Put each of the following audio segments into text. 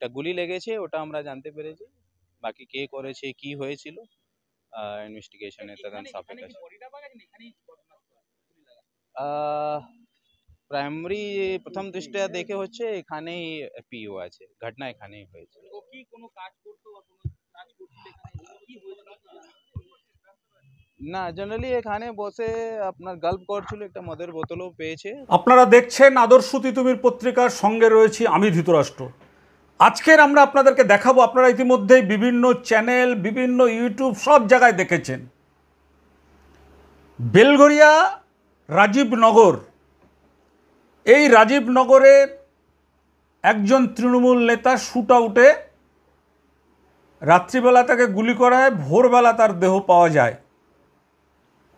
একটা গুলি লেগেছে, ওটা আমরা জানতে পেরেছি। বাকি কে করেছে, কি হয়েছিল, ইনভেস্টিগেশনে তদন্ত সাপেক্ষ আছে। প্রাইমারি প্রথম দৃষ্টিয়া দেখে হচ্ছে এখানেই পিও আছে, ঘটনা এখানেই হয়েছে। না, জেনারেলি এখানে বসে আপনার গল্প করছিল, একটা মদের বোতলও পেয়েছে। আপনারা দেখছেন আদর্শ তিতুমির পত্রিকার সঙ্গে রয়েছি আমি ধৃতরাষ্ট্র। আজকের আমরা আপনাদেরকে দেখাবো, আপনারা ইতিমধ্যেই বিভিন্ন চ্যানেল, বিভিন্ন ইউটিউব সব জায়গায় দেখেছেন, বেলঘরিয়া রাজীবনগর, এই রাজীবনগরের একজন তৃণমূল নেতা শুট আউটে রাত্রিবেলা তাকে গুলি করা হয়, ভোরবেলা তার দেহ পাওয়া যায়।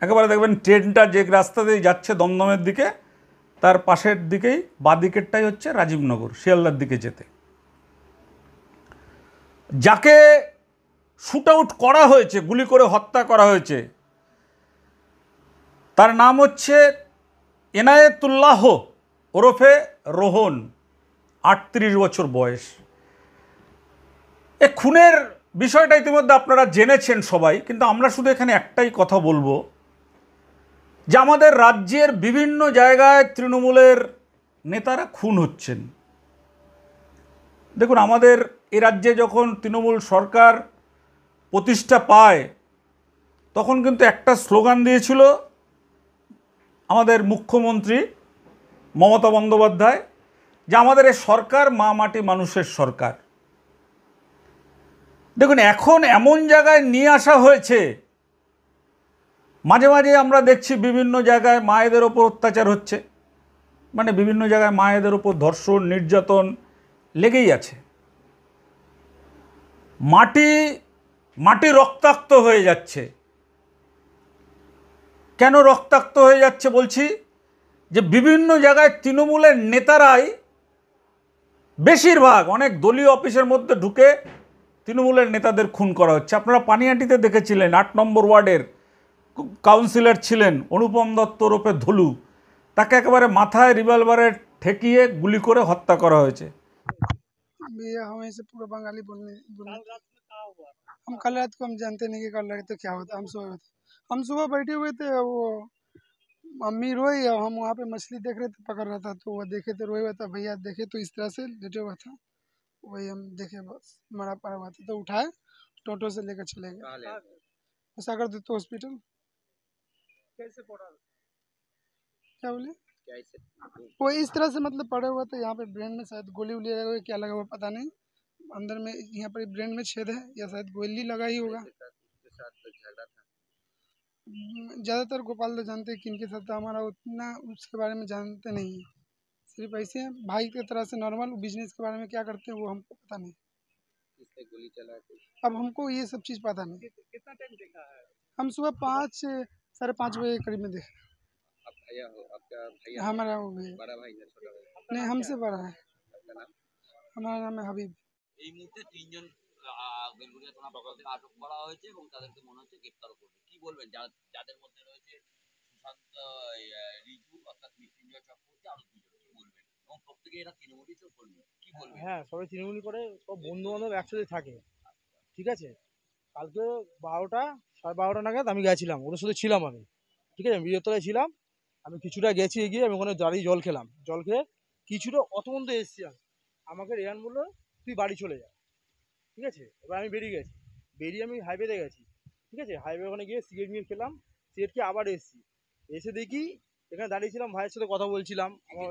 একেবারে দেখবেন ট্রেনটা যে রাস্তা দিয়ে যাচ্ছে দমদমের দিকে, তার পাশের দিকেই বাঁ দিকেরটাই হচ্ছে রাজীবনগর, শিয়ালদার দিকে যেতে। যাকে শুট আউট করা হয়েছে, গুলি করে হত্যা করা হয়েছে, তার নাম হচ্ছে এনায়েতুল্লাহ ওরফে রোহন, 38 বছর বয়স। এ খুনের বিষয়টা ইতিমধ্যে আপনারা জেনেছেন সবাই, কিন্তু আমরা শুধু এখানে একটাই কথা বলবো যে আমাদের রাজ্যের বিভিন্ন জায়গায় তৃণমূলের নেতারা খুন হচ্ছেন। দেখুন, আমাদের এ রাজ্যে যখন তৃণমূল সরকার প্রতিষ্ঠা পায় তখন কিন্তু একটা স্লোগান দিয়েছিল আমাদের মুখ্যমন্ত্রী মমতা বন্দ্যোপাধ্যায়, যে আমাদের এই সরকার মা মাটি মানুষের সরকার। দেখুন, এখন এমন জায়গায় নিয়ে আসা হয়েছে, মাঝে মাঝে আমরা দেখছি বিভিন্ন জায়গায় মায়েদের ওপর অত্যাচার হচ্ছে, মানে বিভিন্ন জায়গায় মায়েদের ওপর ধর্ষণ, নির্যাতন লেগেই আছে। মাটি রক্তাক্ত হয়ে যাচ্ছে। কেন রক্তাক্ত হয়ে যাচ্ছে বলছি, যে বিভিন্ন জায়গায় তৃণমূলের নেতারাই বেশিরভাগ, অনেক দলীয় অফিসের মধ্যে ঢুকে তৃণমূলের নেতাদের খুন করা হচ্ছে। আপনারা পানিহাটিতে দেখেছিলেন, 8 নম্বর ওয়ার্ডের কাউন্সিলর ছিলেন অনুপম দত্ত ওরফে ধলু, তাকে একেবারে মাথায় রিভলভারে ঠেকিয়ে গুলি করে হত্যা করা হয়েছে। भैया हमें से पूरा बंगाली बोलने हम कल रात को हम जानते नहीं कि कल रात तो क्या होता। हम सोए हुए थे, हम सुबह बैठे हुए थे, वो मम्मी रोई और हम वहाँ पे मछली देख रहे थे, पकड़ रहा था, तो वो देखे तो रोए हुआ था। भैया देखे तो इस तरह से लेटे हुआ था, वही हम देखे, बस मरा पड़ा हुआ था, तो उठाए टोटो से लेकर चले गए सागर दत्त हॉस्पिटल। कैसे पड़ा, क्या बोले, वो इस तरह से मतलब पड़े हुआ था, यहाँ पे ब्रेन में शायद गोली वोली लगा हुआ, क्या लगा हुआ पता नहीं, अंदर में यहाँ पर ब्रेन में छेद है, या शायद गोली लगा ही होगा। ज़्यादातर गोपाल तो जानते हैं किनके साथ था, हमारा उतना उसके बारे में जानते नहीं है, सिर्फ ऐसे हैं भाई की तरह से नॉर्मल। बिजनेस के बारे में क्या करते हैं वो हमको पता नहीं, किसने गोली चला, अब हमको ये सब चीज़ पता नहीं। कितना टाइम देखा है? हम सुबह 5 साढ़े 5 बजे करीब में देखे। आप भैया हो, आपका भैया हमारा वो भैया, बड़ा भाई है छोटा भाई? नहीं, हमसे बड़ा है। आपका नाम? हमारा नाम है हबीब। এই মুহূর্তে তিনজন বেলগুড়িয়া থানা দখল থেকে আটক করা হয়েছে এবং তাদেরকে মনে হচ্ছে গ্রেফতার করবে। কি বলবেন যাদের মধ্যে রয়েছে সুশান্ত, রিজু অর্থাৎ মৃত্যুঞ্জয় চক্রবর্তী, আরো দুজন, কি বলবেন? এবং প্রত্যেকে এরা তৃণমূলই তো কর্মী, কি বলবেন? হ্যাঁ, সবাই তৃণমূলই করে, সব বন্ধু বান্ধব একসাথে থাকে, ঠিক আছে। কালকে 12টা সাড়ে 12টা নাগাদ আমি গেছিলাম, ওদের সাথে ছিলাম আমি, ঠিক আছে, বিজয়তলায় ছিলাম আমি, কিছুটা গেছি এগিয়ে, আমি ওখানে দাঁড়িয়ে জল খেলাম, জল খেয়ে কিছুটা অত পর্যন্ত এসেছি আমি, আমাকে রেয়ান বললো তুই বাড়ি চলে যা, ঠিক আছে। এবার আমি বেরিয়ে গেছি, বেরিয়ে আমি হাইওয়েতে গেছি, ঠিক আছে, হাইওয়ে ওখানে গিয়ে সিগারেট নিয়ে খেলাম, সিগারেট খেয়ে আবার এসেছি, এসে দেখি এখানে দাঁড়িয়েছিলাম, ভাইয়ের সাথে কথা বলছিলাম, আমার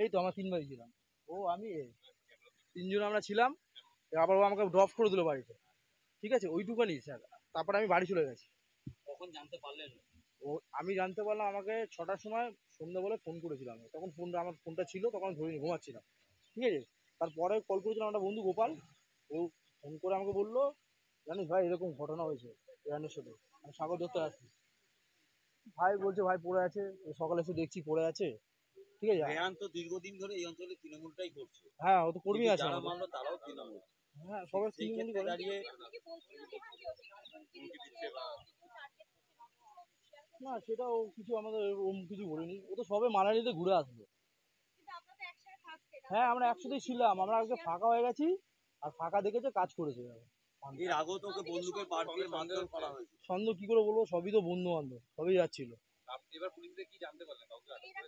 এই তো আমার 3 ভাই ছিলাম, ও আমি তিনজন আমরা ছিলাম, আবার ও আমাকে ড্রপ করে দিল বাড়িতে, ঠিক আছে, ওইটুকানি স্যার। তারপরে আমি বাড়ি চলে গেছি। কখন জানতে পারলেন? ও আমি জানতে পারলাম আমাকে 6টার সময় সন্ধ্যাবেলা ফোন করেছিলাম, তখন আমার ফোনটা ছিল, তখন ধরিনি, ঘুমাচ্ছিলাম, ঠিক আছে। তারপরে কল করেছিলাম একটা বন্ধু গোপাল, ও ফোন করে আমাকে বললো জানিস ভাই এরকম ঘটনা হয়েছে রেহানের সাথে, আমি সাগর ধরতে আসছি, ভাই বলছে ভাই পড়ে আছে, সকালে এসে দেখছি পড়ে আছে, ঠিক আছে। রেহান তো দীর্ঘদিন ধরে এই অঞ্চলে তৃণমূলটাই করছে। হ্যাঁ, ও তো কর্মী আছে, যারা মানলো তারাও তৃণমূল। হ্যাঁ, সবাই তৃণমূলই করে। দাঁড়িয়ে না, সেটাও কিছু আমাদের কিছু বলিনি, ও তো সবে মানালিতে ঘুরে আসবে। হ্যাঁ, আমরা একসাথেই ছিলাম, আমরা আজকে ফাঁকা হয়ে গেছি, আর ফাঁকা দেখেছে, কাজ করেছে। এর আগেও তো ওকে বন্দুকের বাট দিয়ে মারধর করা হয়েছে। সন্দেহ কি করে বলবো, সবই তো বন্ধু বান্ধব, সবই যাচ্ছিল।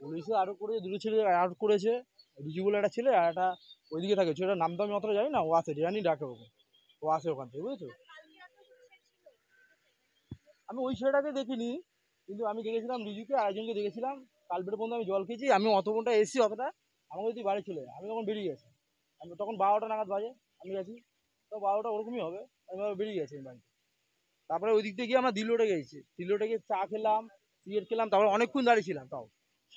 পুলিশে আরো করেছে, দুটো ছেলে আউট করেছে, রিজু বলে একটা ছেলে, আর একটা ওইদিকে থাকে ছেলেটার নাম তো আমি অতটা জানি না, ও আসে জানি ডাকে ওকে, ও আসে ওখান থেকে, বুঝেছো। আমি ওই ছেলেটাকে দেখিনি, কিন্তু আমি দেখেছিলাম রিজুকে, আরেকজনকে দেখেছিলাম। কালপেটের বন্ধু আমি জল খেয়েছি, আমি অত ঘন্টা এসেছি অতটা, আমাকে যদি বাড়ি চলে আমি তখন বেরিয়ে গেছি। আমি তখন 12টা নাগাদ বাজে আমি গেছি, তো 12টা ওরকমই হবে, আমি বেরিয়ে গেছি আমি বাড়িতে। তারপরে ওই দিক থেকে গিয়ে আমরা দিল্লোটে গেছি, দিল্লোটে গিয়ে চা খেলাম, সিগারেট খেলাম, তারপরে অনেকক্ষণ দাঁড়িয়েছিলাম, তাও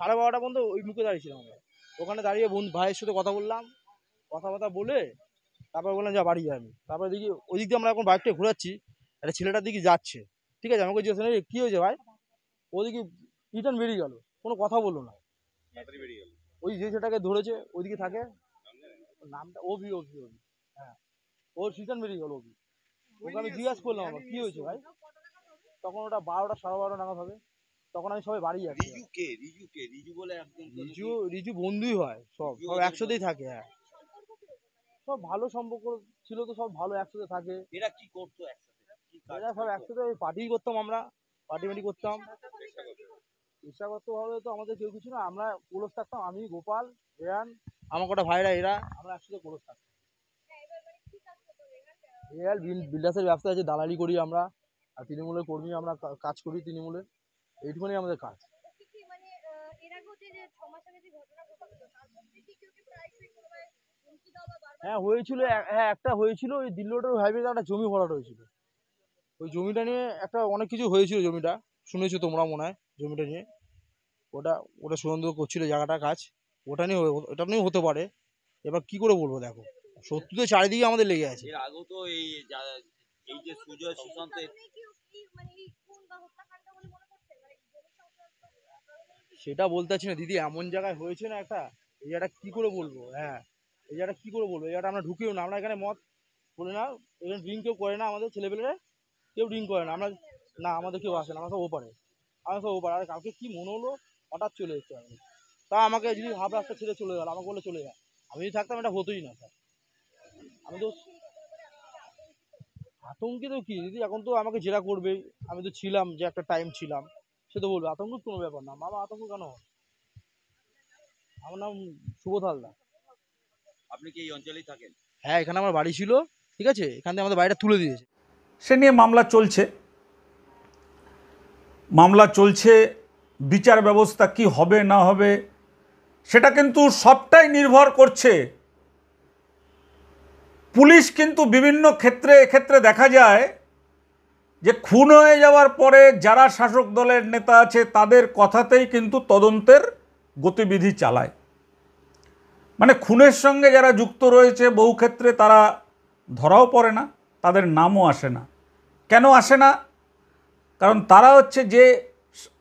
12:30 পর্যন্ত ওই মুখে দাঁড়িয়েছিলাম আমরা। ওখানে দাঁড়িয়ে বন্ধু ভাইয়ের সাথে কথা বললাম, কথাবার্তা বলে তারপরে বললাম যা বাড়ি যাই আমি। তারপরে দেখি ওই দিক দিয়ে আমরা এখন বাইকটা ঘোরাচ্ছি, একটা ছেলেটার দিকে যাচ্ছে, ঠিক আছে, আমাকে জিজ্ঞেস করলাম কী হয়েছে ভাই, ওদিকে রিটার্ন বেরিয়ে গেল, কোনো কথা বললো না। ওই যে ছেলেটাকে ধরেছে ওইদিকে থাকে, ওর নামটা অভি, অভি, অভি, হ্যাঁ, ওর রিটার্ন বেরিয়ে গেল অভি। ওকে আমি জিজ্ঞাসা করলাম আমার কী হয়েছে ভাই, তখন ওটা 12টা 12:30 নাগাদ হবে, তখন আমি সবাই বাড়ি যাচ্ছি। রিজু বলে একজন তো রিজু রিজু বন্ধুই হয়, সব রিজু সব ওদের একসাথেই থাকে, হ্যাঁ, সব ভালো সম্পর্ক ছিল, তো সব ভালো একসাথে থাকে। এরা কি করতো একসাথে, কি কাজ এরা সব করতো? একসাথে পার্টি করতাম, আমরা পার্টি করতাম। পেশাগতভাবে তো আমাদের কেউ কিছু না, আমরা ক্লোজ থাকতাম, আমি, গোপাল, রেয়ান, আমার কটা ভাইরা, এরা আমরা একসাথে ক্লোজ থাকতাম। রেয়াল বিল্ডার্সের ব্যবসা আছে, দালালি করি আমরা, আর তৃণমূলের কর্মী, আমরা কাজ করি তৃণমূলের, এইটুকুনি আমাদের কাজ। হ্যাঁ হয়েছিল, হ্যাঁ একটা হয়েছিল, ওই দিল্লোটের হাইওয়েতে একটা জমি ভরাট হয়েছিল, ওই জমিটা নিয়ে একটা অনেক কিছু হয়েছিল, জমিটা শুনেছো তোমরা মনে হয়, জমিটা নিয়ে ওটা ওটা সুন্দর করছিল জায়গাটা কাজ, ওটা নিয়ে ওটা নিয়েও হতে পারে। এবার কি করে বলবো, দেখো সত্যি তো চারিদিকে আমাদের লেগে আছে। এর আগেও তো এই যে সুজয় সুশান্তের সেটা বলতে পারছি না দিদি, এমন জায়গায় হয়েছে না একটা, এই জায়গাটা কি করে বলবো, হ্যাঁ, এই জায়গাটা কি করে বলবো, এই জায়গাটা আমরা ঢুকিও না, আমরা এখানে মদ বলি না, এখানে ড্রিঙ্ক কেউ করে না, আমাদের ছেলেপেলেরা কেউ ড্রিঙ্ক করে না, আমরা না, আমাদের কেউ আসে না, আমরা সব ওপারে, আমরা সব ওপারে। আর কাউকে কি মনে হলো হঠাৎ চলে এসছে আমি, তা আমাকে যদি হাফ রাস্তা ছেড়ে চলে গেল, আমাকে বলে চলে যায়, আমি যদি থাকতাম এটা হতোই না স্যার। আমি তো আতঙ্কিত কি দিদি, এখন তো আমাকে জেরা করবেই, আমি তো ছিলাম, যে একটা টাইম ছিলাম, সে তো বলবে, আতঙ্ক কোনো ব্যাপার না মামা, আতঙ্ক কেন হবে? আমার নাম শুভ হালদার। আপনি কি এই অঞ্চলেই থাকেন? হ্যাঁ, এখানে আমার বাড়ি ছিল, ঠিক আছে, এখান থেকে আমাদের বাড়িটা তুলে দিয়েছে। সে নিয়ে মামলা চলছে, বিচার ব্যবস্থা কি হবে না হবে সেটা কিন্তু সবটাই নির্ভর করছে। পুলিশ কিন্তু বিভিন্ন ক্ষেত্রে দেখা যায় যে খুন হয়ে যাওয়ার পরে যারা শাসক দলের নেতা আছে তাদের কথাতেই কিন্তু তদন্তের গতিবিধি চালায়। মানে খুনের সঙ্গে যারা যুক্ত রয়েছে বহু ক্ষেত্রে তারা ধরাও পড়ে না, তাদের নামও আসে না। কেন আসে না? কারণ তারা হচ্ছে যে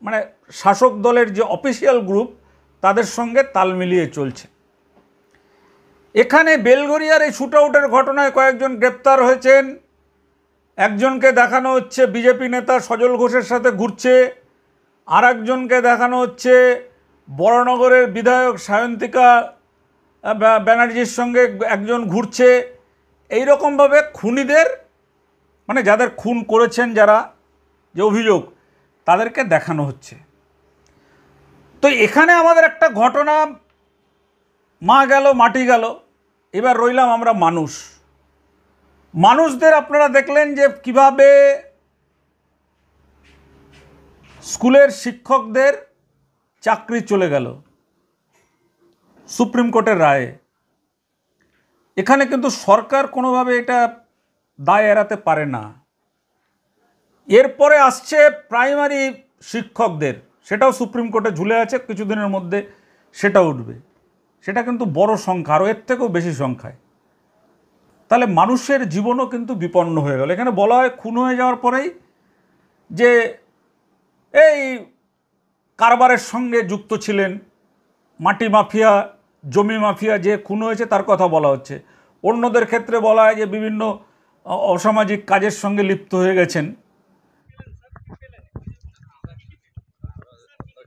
মানে শাসক দলের যে অফিসিয়াল গ্রুপ তাদের সঙ্গে তাল মিলিয়ে চলছে। এখানে বেলঘরিয়ার এই শুটআউটের ঘটনায় কয়েকজন গ্রেপ্তার হয়েছেন। একজনকে দেখানো হচ্ছে বিজেপি নেতা সজল ঘোষের সাথে ঘুরছে, আর একজনকে দেখানো হচ্ছে বড়নগরের বিধায়ক সায়ন্তিকা ব্যানার্জির সঙ্গে একজন ঘুরছে। এই রকমভাবে খুনিদের মানে যাদের খুন করেছেন, যারা যে অভিযোগ, তাদেরকে দেখানো হচ্ছে। তো এখানে আমাদের একটা ঘটনা, মা গেল মাটি গেল, এবার রইলাম আমরা মানুষদের আপনারা দেখলেন যে কিভাবে স্কুলের শিক্ষকদের চাকরি চলে গেল সুপ্রিম কোর্টের রায়ে। এখানে কিন্তু সরকার কোনোভাবে এটা দায় এড়াতে পারে না। এরপরে আসছে প্রাইমারি শিক্ষকদের, সেটাও সুপ্রিম কোর্টে ঝুলে আছে, কিছুদিনের মধ্যে সেটা উঠবে। সেটা কিন্তু বড় সংখ্যা, আরও এর থেকেও বেশি সংখ্যায়। তাহলে মানুষের জীবনও কিন্তু বিপন্ন হয়ে গেল। এখানে বলা হয় খুন হয়ে যাওয়ার পরেই যে এই কারবারের সঙ্গে যুক্ত ছিলেন, মাটি মাফিয়া, জমি মাফিয়া, যে খুন হয়েছে তার কথা বলা হচ্ছে। অন্যদের ক্ষেত্রে বলা হয় যে বিভিন্ন অসামাজিক কাজের সঙ্গে লিপ্ত হয়ে গেছেন।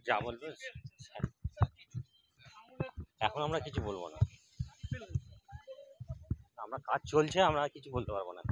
যা বলবে এখন আমরা কিছু বলবো না, আমরা কাজ চলছে, আমরা কিছু বলতে পারবো না।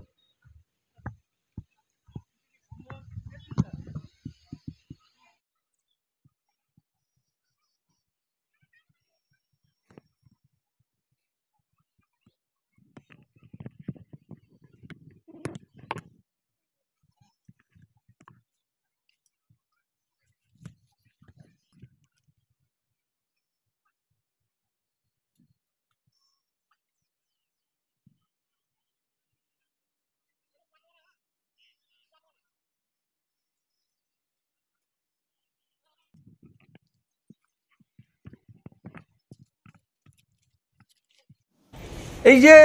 এই যে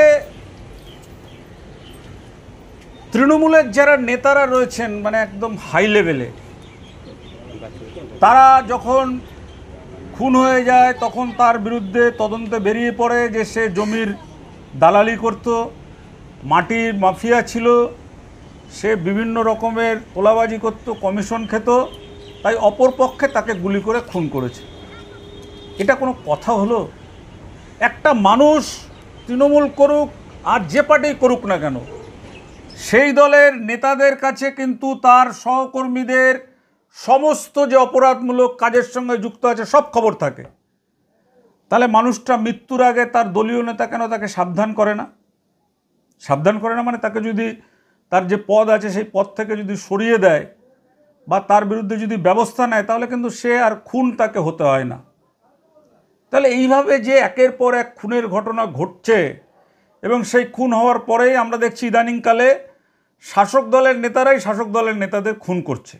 তৃণমূলের যারা নেতারা রয়েছেন মানে একদম হাই লেভেলে, তারা যখন খুন হয়ে যায় তখন তার বিরুদ্ধে তদন্তে বেরিয়ে পড়ে যে সে জমির দালালি করত, মাটির মাফিয়া ছিল, সে বিভিন্ন রকমের তোলাবাজি করত, কমিশন খেত, তাই অপরপক্ষে তাকে গুলি করে খুন করেছে। এটা কোনো কথা হলো? একটা মানুষ তৃণমূল করুক আর যে পার্টি করুক না কেন, সেই দলের নেতাদের কাছে কিন্তু তার সহকর্মীদের সমস্ত যে অপরাধমূলক কাজের সঙ্গে যুক্ত আছে সব খবর থাকে। তাহলে মানুষটা মৃত্যুর আগে তার দলীয় নেতা কেন তাকে সাবধান করে না? সাবধান করে না মানে তাকে যদি তার যে পদ আছে সেই পদ থেকে যদি সরিয়ে দেয় বা তার বিরুদ্ধে যদি ব্যবস্থা নেয়, তাহলে কিন্তু সে আর খুন তাকে হতে হয় না। তাহলে এইভাবে যে একের পর এক খুনের ঘটনা ঘটছে এবং সেই খুন হওয়ার পরেই আমরা দেখছি ইদানিংকালে শাসক দলের নেতারাই শাসক দলের নেতাদের খুন করছে।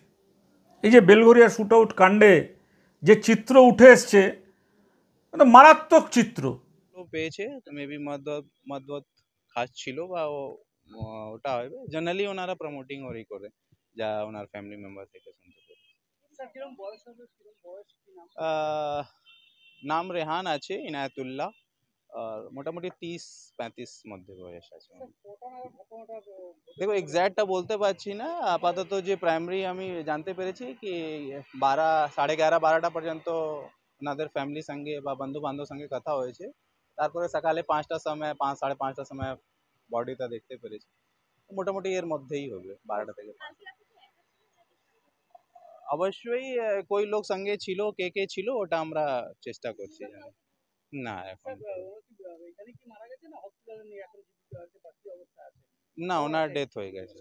এই যে বেলঘরিয়া শ্যুট আউট কাণ্ডে যে চিত্র উঠে এসছে, মারাত্মক চিত্র। পেয়েছে তো মেবি মদত খাচ্ছিল বা ওটা হবে, জেনারেলি ওনারা প্রমোটিং ওরই করে যা ওনার ফ্যামিলি মেম্বার থেকে শুনতে পেয়েছে। নাম রেহান আছে, ইনায়াতুল্লাহ, আর মোটামুটি 30-35 মধ্যে বয়স আছে। দেখো এক্স্যাক্টটা বলতে পারছি না, আপাতত যে প্রাইমারি আমি জানতে পেরেছি কি 11:30-12টা পর্যন্ত ওনাদের ফ্যামিলির সঙ্গে বা বন্ধু বান্ধব সঙ্গে কথা হয়েছে, তারপরে সকালে 5টার সময় 5-5:30টার সময় বডিটা দেখতে পেরেছি। মোটামুটি এর মধ্যেই হবে 12টা থেকে 5টা। অবশ্যই কই লোক সঙ্গে ছিল, কে ছিল ওটা আমরা চেষ্টা করছি জানার। না এখন না, ওনার ডেথ হয়ে গেছে।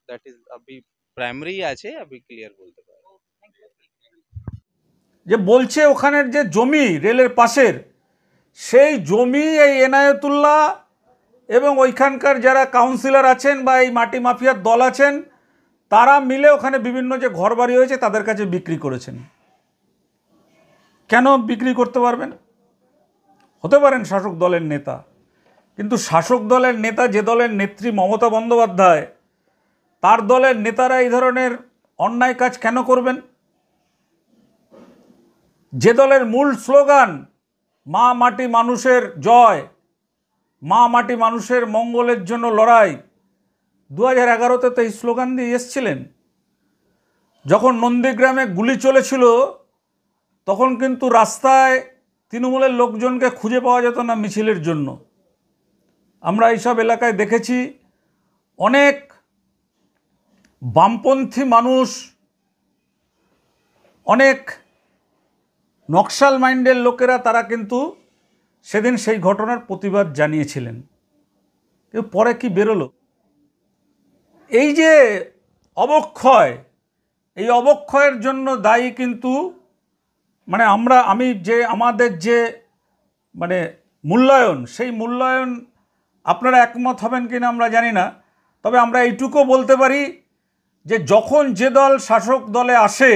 দ্যাট ইজ अभी প্রাইমারি আছে, अभी ক্লিয়ার বলতে পারবো। যে বলছে ওখানের যে জমি রেলের পাশের, সেই জমি এই এনায়েতুল্লাহ এবং ওইখানকার যারা কাউন্সিলর আছেন বা এই মাটি মাফিয়ার দল আছেন, তারা মিলে ওখানে বিভিন্ন যে ঘরবাড়ি হয়েছে তাদের কাছে বিক্রি করেছেন। কেন বিক্রি করতে পারবেন? হতে পারেন শাসক দলের নেতা, কিন্তু শাসক দলের নেতা যে দলের নেত্রী মমতা বন্দ্যোপাধ্যায়, তার দলের নেতারা এই ধরনের অন্যায় কাজ কেন করবেন? যে দলের মূল স্লোগান মা মাটি মানুষের জয়, মা মাটি মানুষের মঙ্গলের জন্য লড়াই, 2011তে তো এই স্লোগান দিয়ে এসছিলেন। যখন নন্দীগ্রামে গুলি চলেছিল তখন কিন্তু রাস্তায় তৃণমূলের লোকজনকে খুঁজে পাওয়া যেত না মিছিলের জন্য। আমরা এইসব এলাকায় দেখেছি অনেক বামপন্থী মানুষ, অনেক নকশাল মাইন্ডের লোকেরা, তারা কিন্তু সেদিন সেই ঘটনার প্রতিবাদ জানিয়েছিলেন। কিন্তু পরে কি বেরোলো? এই যে অবক্ষয়, এই অবক্ষয়ের জন্য দায়ী কিন্তু মানে আমাদের যে মানে মূল্যায়ন, সেই মূল্যায়ন আপনারা একমত হবেন কিনা আমরা জানি না, তবে আমরা এইটুকু বলতে পারি যে যখন যে দল শাসক দলে আসে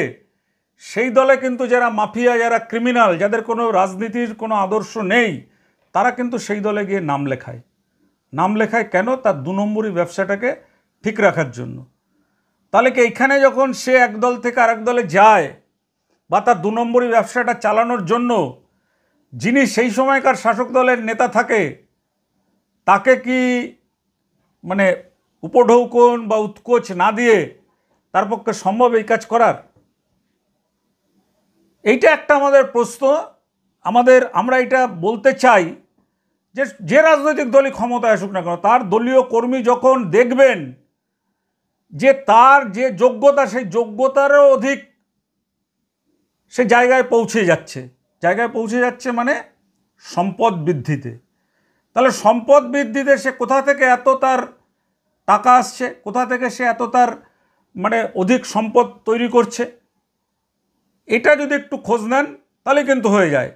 সেই দলে কিন্তু যারা মাফিয়া, যারা ক্রিমিনাল, যাদের কোনো রাজনীতির কোনো আদর্শ নেই, তারা কিন্তু সেই দলে গিয়ে নাম লেখায়। নাম লেখায় কেন? তার 2 নম্বরই ব্যবসাটাকে ঠিক রাখার জন্য। তাহলে কি এইখানে যখন সে এক দল থেকে আরেক দলে যায় বা তার 2 নম্বরই ব্যবসাটা চালানোর জন্য যিনি সেই সময়কার শাসক দলের নেতা থাকে, তাকে কি মানে উপঢৌকন বা উৎকোচ না দিয়ে তার পক্ষে সম্ভব এই কাজ করার? এইটা একটা আমাদের প্রশ্ন আমরা এটা বলতে চাই যে রাজনৈতিক দলই ক্ষমতায় আসুক না কেন, তার দলীয় কর্মী যখন দেখবেন যে তার যে যোগ্যতা, সেই যোগ্যতারও অধিক সে জায়গায় পৌঁছে যাচ্ছে মানে সম্পদ বৃদ্ধিতে, তাহলে সম্পদ বৃদ্ধিতে সে কোথা থেকে এত তার টাকা আসছে, কোথা থেকে সে এত তার মানে অধিক সম্পদ তৈরি করছে, এটা যদি একটু খোঁজ নেন তাহলে কিন্তু হয়ে যায়।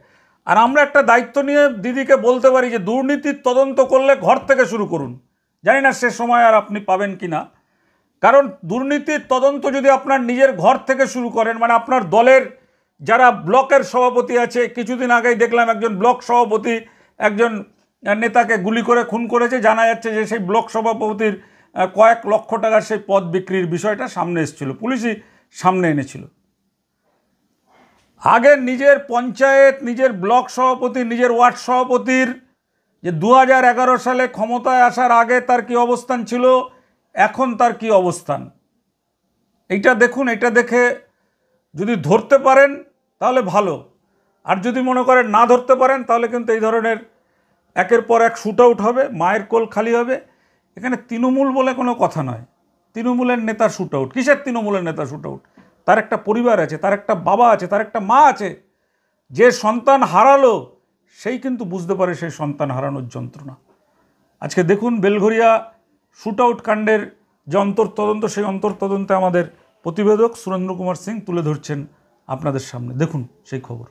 আর আমরা একটা দায়িত্ব নিয়ে দিদিকে বলতে পারি যে দুর্নীতির তদন্ত করলে ঘর থেকে শুরু করুন। জানি না সে সময় আর আপনি পাবেন কি না, কারণ দুর্নীতির তদন্ত যদি আপনার নিজের ঘর থেকে শুরু করেন, মানে আপনার দলের যারা ব্লকের সভাপতি আছে, কিছুদিন আগেই দেখলাম একজন ব্লক সভাপতি একজন নেতাকে গুলি করে খুন করেছে, জানা যাচ্ছে যে সেই ব্লক সভাপতির কয়েক লক্ষ টাকার সেই পদ বিক্রির বিষয়টা সামনে এসেছিল, পুলিশই সামনে এনেছিল। আগে নিজের পঞ্চায়েত, নিজের ব্লক সভাপতি, নিজের ওয়ার্ড সভাপতির যে 2011 সালে ক্ষমতায় আসার আগে তার কি অবস্থান ছিল, এখন তার কি অবস্থান, এইটা দেখুন। এটা দেখে যদি ধরতে পারেন তাহলে ভালো, আর যদি মনে করেন না ধরতে পারেন তাহলে কিন্তু এই ধরনের একের পর এক শুট আউট হবে, মায়ের কোল খালি হবে। এখানে তৃণমূল বলে কোনো কথা নয়, তৃণমূলের নেতা শুট আউট কিসের? তৃণমূলের নেতা শুট আউট, তার একটা পরিবার আছে, তার একটা বাবা আছে, তার একটা মা আছে। যে সন্তান হারালো সেই কিন্তু বুঝতে পারে সেই সন্তান হারানোর যন্ত্রণা। আজকে দেখুন বেলঘরিয়া শুট আউট কাণ্ডের যে অন্তর্তদন্ত, সেই অন্তর্তদন্তে আমাদের প্রতিবেদক সুরেন্দ্র কুমার সিং তুলে ধরছেন আপনাদের সামনে। দেখুন সেই খবর।